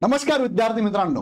नमस्कार विद्यार्थी मित्रांनो,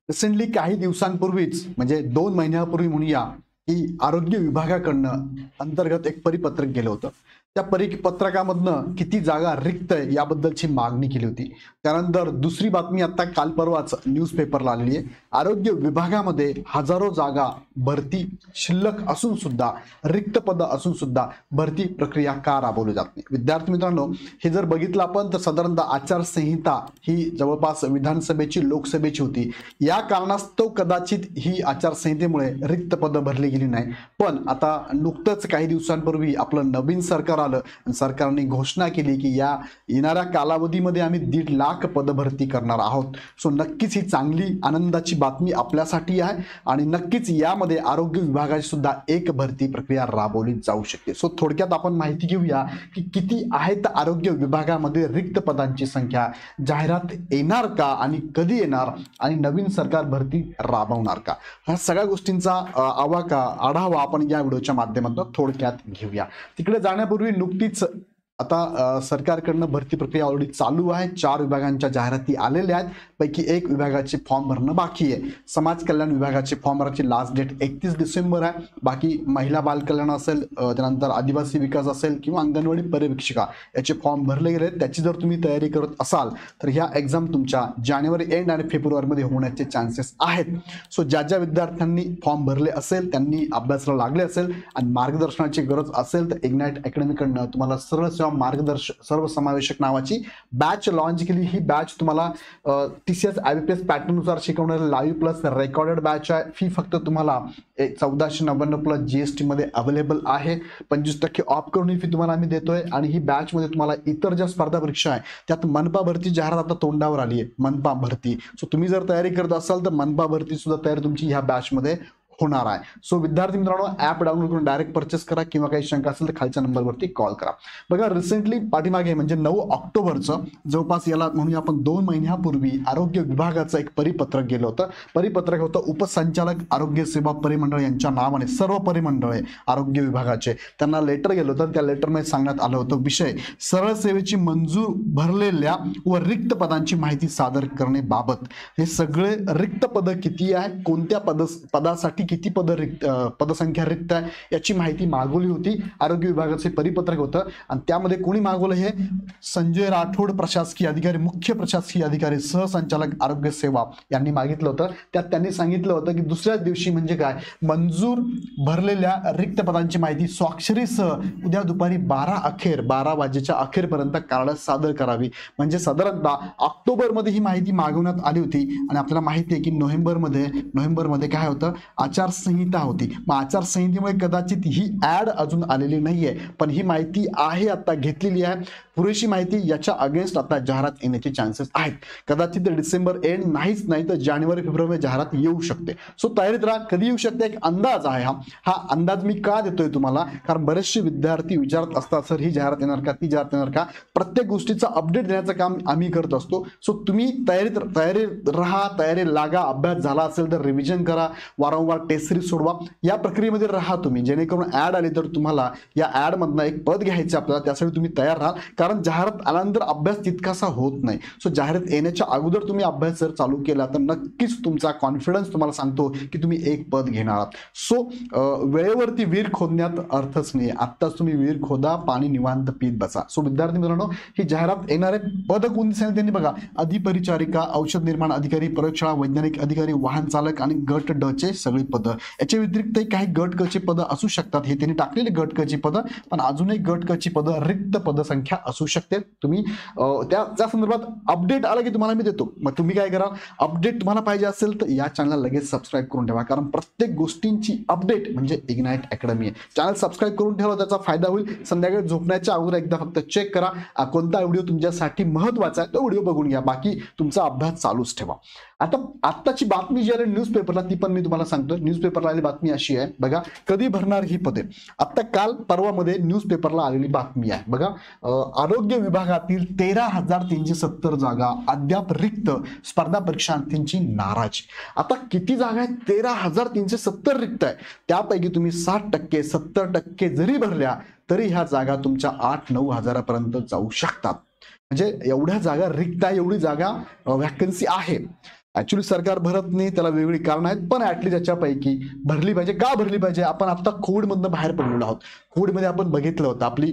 रिसेंटली काही दिवसांपूर्वीच म्हणजे 2 महिन्यापूर्वी म्हणूया की आरोग्य विभागाकडनं अंतर्गत एक परिपत्रक गेलं होतं. त्या परिपत्रकामधनं किती जागा रिक्त आहे याबद्दलची मागणी केली होती. त्यानंतर दुसरी बातमी आता काल परवाच न्यूजपेपरला आलेली आहे. आरोग्य विभागामध्ये हजारो जागा भरती शिल्लक असून सुद्धा, रिक्त पद असून सुद्धा भरती प्रक्रिया का राबवली जात नाही. विद्यार्थी मित्रांनो, हे जर बघितलं आपण तर साधारणतः आचारसंहिता ही जवळपास विधानसभेची लोकसभेची होती. या कारणास्तव कदाचित ही आचारसंहितेमुळे रिक्त पद भरली गेली नाही. पण आता नुकतंच काही दिवसांपूर्वी आपलं नवीन सरकार आलं आणि सरकारने घोषणा केली की या येणाऱ्या कालावधीमध्ये आम्ही 1.5 लाख पद भरती करणार आहोत. सो नक्कीच ही चांगली आनंदाची बातमी आपल्यासाठी आहे आणि नक्कीच यामध्ये आरोग्य विभागाची सुद्धा एक भरती प्रक्रिया राबवली जाऊ शकते. सो थोडक्यात आपण माहिती घेऊया की किती आहेत आरोग्य विभागामध्ये रिक्त पदांची संख्या, जाहिरात येणार का आणि कधी येणार आणि नवीन सरकार भरती राबवणार का, ह्या सगळ्या गोष्टींचा आढावा आपण या व्हिडिओच्या माध्यमातून थोडक्यात घेऊया. तिकडे जाण्यापूर्वी नुकतीच आता सरकारकडनं भरती प्रक्रिया ऑलरेडी चालू आहे. 4 विभागांच्या जाहिराती आलेल्या आहेत. पैकी 1 विभागाचे फॉर्म भरणं बाकी आहे. समाज कल्याण विभागाचे फॉर्म भरायची लास्ट डेट 31 डिसेंबर आहे. बाकी महिला बाल कल्याण असेल, त्यानंतर आदिवासी विकास असेल किंवा अंगणवाडी पर्यवेक्षिका याचे फॉर्म भरले गेले. त्याची जर तुम्ही तयारी करत असाल तर ह्या एक्झाम तुमच्या जानेवारी एंड आणि फेब्रुवारीमध्ये होण्याचे चान्सेस आहेत. सो ज्या विद्यार्थ्यांनी फॉर्म भरले असेल, त्यांनी अभ्यासाला लागले असेल आणि मार्गदर्शनाची गरज असेल तर इग्नाइट अकॅडमीकडनं तुम्हाला सरळ मार्गदर्शक सर्वसमावेशक नावाची बॅच लॉन्च केली. ही बॅच तुम्हाला TCS IBPS पॅटर्ननुसार शिकवणारी लाईव्ह प्लस रेकॉर्डेड बॅच आहे. फी फक्त तुम्हाला 1499 प्लस GST मध्ये अवेलेबल आहे. 25% ऑफ करून ही फी तुम्हाला आम्ही देतोय आणि ही बॅच मध्ये तुम्हाला इतर ज्या स्पर्धा परीक्षा आहे त्यात मनपा भरती जाहिरात आता तोंडावर आली आहे. मनपा भरती, सो तुम्ही जर तयारी करत असाल तर मनपा भरती सुद्धा तयारी तुमची ह्या बॅच मध्ये होणार आहे. सो विद्यार्थी मित्रांनो, ऍप डाउनलोड करून डायरेक्ट परचेस करा किंवा काही शंका असेल तर खालच्या नंबरवरती कॉल करा. बघा, रिसेंटली पाठीमागे म्हणजे 9 ऑक्टोबरचं जवळपास याला म्हणूया आपण 2 महिन्यापूर्वी आरोग्य विभागाचं एक परिपत्रक गेलं होतं. परिपत्रक होतं उपसंचालक आरोग्य सेवा परिमंडळ यांच्या नावाने सर्व परिमंडळे आरोग्य विभागाचे, त्यांना लेटर गेलं होतं. त्या लेटरमध्ये सांगण्यात आलं होतं विषय सरळ सेवेची मंजूर भरलेल्या व रिक्त पदांची माहिती सादर करणे बाबत. हे सगळे रिक्त पद किती आहे, कोणत्या पदासाठी किती पदसंख्या रिक्त आहे याची माहिती मागवली होती. आरोग्य विभागाचे परिपत्रक होतं आणि त्यामध्ये कोणी मागवलं, हे संजय राठोड प्रशासकीय अधिकारी, मुख्य प्रशासकीय अधिकारी, सहसंचालक आरोग्य सेवा यांनी मागितलं होतं. त्यात त्यांनी सांगितलं होतं की दुसऱ्याच दिवशी म्हणजे काय, मंजूर भरलेल्या रिक्त पदांची माहिती स्वाक्षरीसह उद्या दुपारी 12 वाजेच्या अखेरपर्यंत कार्ड सादर करावी. म्हणजे साधारणतः ऑक्टोबरमध्ये ही माहिती मागवण्यात आली होती आणि आपल्याला माहिती आहे की नोव्हेंबरमध्ये काय होतं, आचारसंहिता होती. मग आचारसंहितेमुळे कदाचित ही ऍड अजून आलेली नाहीये, पण ही माहिती आहे, आता घेतलेली आहे. पुरेशी माहिती याच्या अगेन्स्ट आता जाहिरात येण्याचे चान्सेस आहेत. कदाचित डिसेंबर एंड नाही तर जानेवारी फेब्रुवारी जाहिरात येऊ शकते. सो तयारीत राहा. कधी येऊ शकते एक अंदाज आहे. हा अंदाज मी का देतोय तुम्हाला, कारण बरेचसे विद्यार्थी विचारत असतात सर ही जाहिरात येणार का, ती जाहिरात येणार का. प्रत्येक गोष्टीचा अपडेट देण्याचं काम आम्ही करत असतो. सो तुम्ही तयारीत राहा, तयारी लागा. अभ्यास झाला असेल तर रिव्हिजन करा, वारंवार टेस्ट सिरीज सोडवा. या प्रक्रियेमध्ये राहा तुम्ही, जेणेकरून ऍड आली तर तुम्हाला या ऍड मधनं एक पद घ्यायचे आपल्याला, त्यासाठी तुम्ही तयार राहा. कारण जाहिरात आल्यानंतर अभ्यास तितकासा होत नाही. सो जाहिरात येण्याच्या अगोदर तुम्ही अभ्यास जर चालू केला तर नक्कीच तुमचा कॉन्फिडन्स तुम्हाला सांगतो की तुम्ही एक पद घेणार आहात. सो वेळेवरती विहीर खोदण्यात अर्थच नाही. आत्ताच तुम्ही विहीर खोदा, पाणी निवांत पीत बसा. सो विद्यार्थी मित्रांनो, ही जाहिरात येणारे पद कोणती सांगितली त्यांनी बघा, अधिपरिचारिका, औषध निर्माण अधिकारी, प्रयोगशाळा वैज्ञानिक अधिकारी, वाहन चालक आणि गट ड चे सगळी पदं. याच्या व्यतिरिक्त काही गट क ची पदं असू शकतात. हे त्यांनी टाकलेले गट क ची पदं, पण अजूनही गट क ची पदं, रिक्त पदसंख्या असू शकते. तुम्ही त्या संदर्भात अपडेट आला की तुम्हाला मी देतो. मग तुम्ही काय करा, अपडेट तुम्हाला पाहिजे असेल तर या चॅनलला लगेच सबस्क्राईब करून ठेवा, कारण प्रत्येक गोष्टींची अपडेट म्हणजे इग्नाइट अकॅडमी आहे. चॅनल सबस्क्राईब करून ठेवा, त्याचा फायदा होईल. संध्याकाळी झोपण्याच्या अगोदर एकदा फक्त चेक करा कोणता व्हिडिओ तुमच्यासाठी महत्वाचा आहे, तो व्हिडिओ बघून घ्या. बाकी तुमचा अभ्यास चालूच ठेवा. आता आत्ताची बातमी जी आहे न्यूजपेपरला, ती पण मी तुम्हाला सांगतो. न्यूजपेपरला आलेली बातमी अशी आहे बघा, कधी भरणार ही पदे. आता काल परवामध्ये न्यूजपेपरला आलेली बातमी आहे बघा, आरोग्य विभागातील 13,370 जागा अद्याप रिक्त, स्पर्धा परीक्षार्थींची नाराजी. आता किती जागा आहेत, 13,370 रिक्त आहे. त्यापैकी तुम्ही 60% 70% जरी भरल्या तरी ह्या जागा तुमच्या 8-9 हजारापर्यंत जाऊ शकतात. म्हणजे एवढ्या जागा रिक्त आहे, एवढी जागा व्हॅकन्सी आहे. ऍक्च्युली सरकार भरत नाही, त्याला वेगवेगळी कारण आहेत, पण ऍटलीस्ट याच्यापैकी भरली पाहिजे. का भरली पाहिजे? आपण आता कोविडमधनं बाहेर पडलेलो आहोत. कोविडमध्ये आपण बघितलं होतं आपली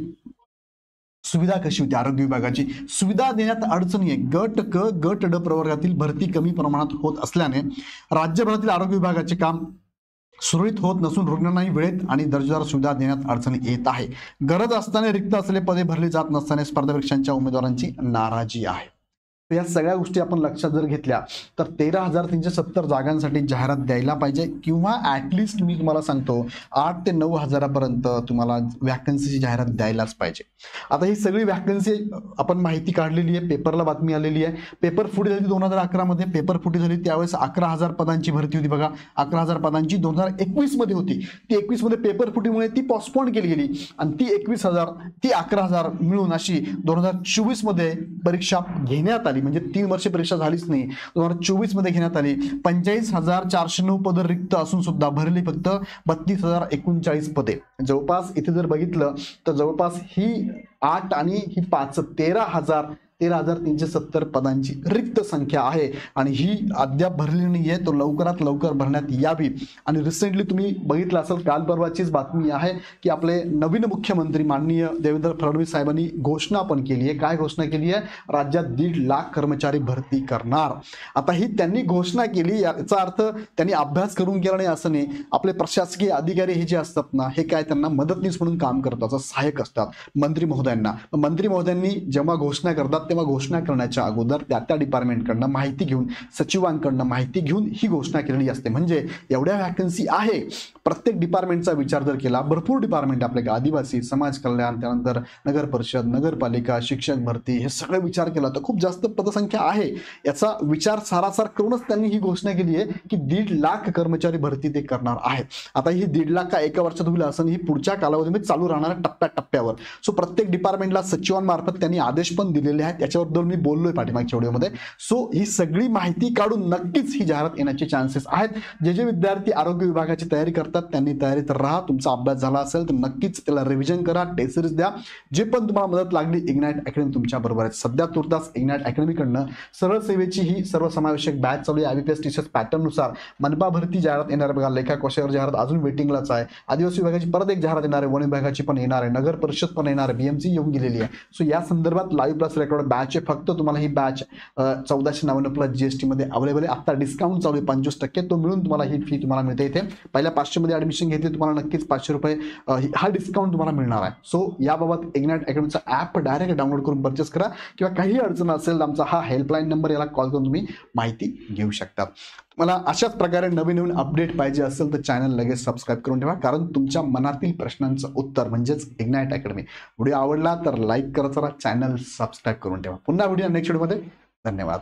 सुविधा कशी होती. आरोग्य विभागाची सुविधा देण्यात अडचणी आहे. गट क गट ड प्रवर्गातील भरती कमी प्रमाणात होत असल्याने राज्यभरातील आरोग्य विभागाचे काम सुरळीत होत नसून रुग्णांनाही वेळेत आणि दर्जेदार सुविधा देण्यात अडचणी येत आहे. गरज असताना रिक्त असलेले पदे भरली जात नसताना स्पर्धा परीक्षांच्या उमेदवारांची नाराजी आहे. या सगळ्या गोष्टी आपण लक्षात जर घेतल्या तर 13,370 जागांसाठी जाहिरात द्यायला पाहिजे, किंवा ऍटलिस्ट मी तुम्हाला सांगतो 8 ते 9 हजारापर्यंत तुम्हाला व्हॅकन्सीची जाहिरात द्यायलाच पाहिजे. आता ही सगळी व्हॅकन्सी आपण माहिती काढलेली आहे, पेपरला बातमी आलेली आहे. पेपर फुटी झाली 2011 मध्ये, पेपर फुटी झाली त्यावेळेस 11,000 पदांची भरती होती. बघा 11,000 पदांची 2021 मध्ये होती. ती 21 मध्ये पेपर फुटीमुळे ती पोस्टपोन केली गेली आणि ती 21,000 ती 11,000 मिळून अशी 2024 मध्ये परीक्षा घेण्यात आली. म्हणजे 3 वर्ष परीक्षा झालीच नाही, 2024 मध्ये घेण्यात आली. 45,409 पदं रिक्त असून सुद्धा भरली फक्त 32,039 पदे. जवळपास इथे जर बघितलं तर जवळपास ही 8 आणि ही 5 13,370 पदांची रिक्त संख्या आहे आणि ही अद्याप भरली नाहीये. तो लवकरात लवकर भरण्यात यावी. आणि रिसेंटली तुम्ही बघितलं असेल, काल परवाचीच बातमी आहे की आपले नवीन मुख्यमंत्री माननीय देवेंद्र फडणवीस साहेबांनी घोषणा पण केली आहे. काय घोषणा केली आहे? राज्यात 1.5 लाख कर्मचारी भरती करणार. आता ही त्यांनी घोषणा केली, याचा अर्थ त्यांनी अभ्यास करून केला नाही असं नाही. आपले प्रशासकीय अधिकारी हे जे असतात ना, हे काय त्यांना मदतनीस म्हणून काम करतात, सहाय्यक असतात मंत्री महोदयांना. मंत्री महोदयांनी जेव्हा घोषणा करतात तेव्हा घोषणा करण्याच्या अगोदर त्या डिपार्टमेंटकडनं माहिती घेऊन, सचिवांकडनं माहिती घेऊन ही घोषणा केलेली असते. म्हणजे एवढ्या व्हॅकन्सी आहे, प्रत्येक डिपार्टमेंटचा विचार जर केला, भरपूर डिपार्टमेंट आपल्याकडे, आदिवासी, समाज कल्याण, त्यानंतर नगर परिषद, नगरपालिका, शिक्षक भरती, हे सगळं विचार केला तर खूप जास्त पदसंख्या आहे. याचा विचार सारासार करूनच त्यांनी ही घोषणा केली आहे की 1.5 लाख कर्मचारी भरती ते करणार आहेत. आता ही 1.5 लाख का एका वर्षात होईल असं, ही पुढच्या कालावधीमध्ये चालू राहणार टप्प्याटप्प्यावर. सो प्रत्येक डिपार्टमेंटला सचिवांमार्फत त्यांनी आदेश पण दिलेले आहेत, याच्याबद्दल मी बोललोय पाठीमागच्या व्हिडिओमध्ये. सो ही सगळी माहिती काढून नक्कीच ही जाहिरात येण्याचे चान्सेस आहेत. जे विद्यार्थी आरोग्य विभागाची तयारी करतात त्यांनी तयारीत राहा. तुमचा अभ्यास झाला असेल तर नक्कीच त्याला रिव्हिजन करा, टेस्ट सिरीज द्या. जे पण तुम्हाला मदत लागली, इग्नाइट अकॅडमी तुमच्या बरोबर आहे. सध्या तुर्तास इग्नाइट अकॅडमीकडनं सरळ सेवेची ही सर्वसमावेशक बॅच चालू आहे. IBPS टीचर्स पॅटर्ननुसार मनपा भरती जाहिरात येणार आहे. बघा लेखा कोशावर जाहिरात अजून वेटिंगलाच आहे. आदिवासी विभागाची परत एक जाहिरात येणार आहे, वन विभागाची पण येणार आहे, नगर परिषद पण येणार आहे, BMC येऊन गेलेली आहे. सो या संदर्भात लाईव्ह प्लस रेकॉर्ड बॅच आहे. फक्त तुम्हाला ही बॅच 1499 प्लस GST मध्ये अवेलेबल आहे. आता डिस्काउंट चालू आहे 25%, तो मिळून तुम्हाला ही फी तुम्हाला मिळते. इथे पहिल्या 500 मध्ये ऍडमिशन घेतली तुम्हाला नक्कीच 500 रुपये हा डिस्काउंट तुम्हाला मिळणार आहे. सो याबाबत इग्नाइट अकॅडमीचा ऍप डायरेक्ट डाउनलोड करून परचेस करा, किंवा काही अडचण असेल आमचा हा हेल्पलाईन नंबर, याला कॉल करून तुम्ही माहिती घेऊ शकता. मला अशाच प्रकारे नवीन नवीन अपडेट पाहिजे असेल तर चॅनल लगेच सबस्क्राईब करून ठेवा, कारण तुमच्या मनातील प्रश्नांचं उत्तर म्हणजेच इग्नाइट अकॅडमी. व्हिडिओ आवडला तर लाईक करत राहा, चॅनल सबस्क्राईब करून ठेवा. पुन्हा व्हिडिओ नेक्स्ट व्हिडिओमध्ये. धन्यवाद.